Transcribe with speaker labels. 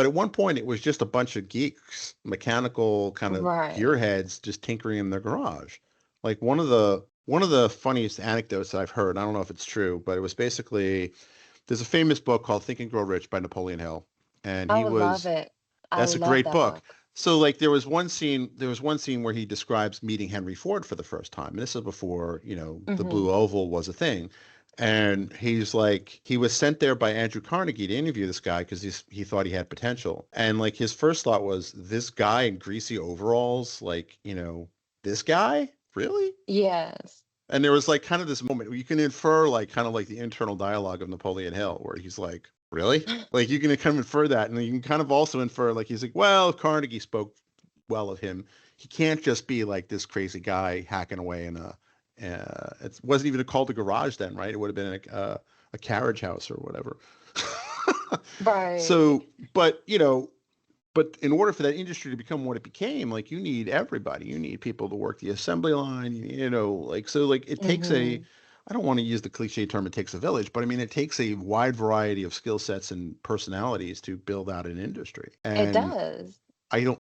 Speaker 1: But at one point, it was just a bunch of geeks, mechanical kind of
Speaker 2: Right.
Speaker 1: gearheads, just tinkering in their garage. Like one of the funniest anecdotes that I've heard. I don't know if it's true, but it was basically there's a famous book called Think and Grow Rich by Napoleon Hill, and
Speaker 2: I
Speaker 1: he
Speaker 2: would love
Speaker 1: was
Speaker 2: it. I
Speaker 1: that's a
Speaker 2: love
Speaker 1: great
Speaker 2: that
Speaker 1: book.
Speaker 2: book.
Speaker 1: So like there was one scene where he describes meeting Henry Ford for the first time. And this is before, the
Speaker 2: Hmm.
Speaker 1: Blue Oval was a thing. And he's like, he was sent there by Andrew Carnegie to interview this guy because he thought he had potential. And like his first thought was, this guy in greasy overalls, like, this guy? Really?
Speaker 2: Yes.
Speaker 1: And there was like kind of this moment where you can infer like kind of like the internal dialogue of Napoleon Hill, where he's like, really? Like you can kind of infer that, and then you can kind of also infer like he's like, well, Carnegie spoke well of him. He can't just be like this crazy guy hacking away in a. It wasn't even called a garage then, right? It would have been a carriage house or whatever.
Speaker 2: Right.
Speaker 1: So, but in order for that industry to become what it became, like you need everybody. You need people to work the assembly line, like so like it takes
Speaker 2: Hmm.
Speaker 1: I don't want to use the cliche term it takes a village, but I mean it takes a wide variety of skill sets and personalities to build out an industry.
Speaker 2: It
Speaker 1: And
Speaker 2: does.
Speaker 1: I don't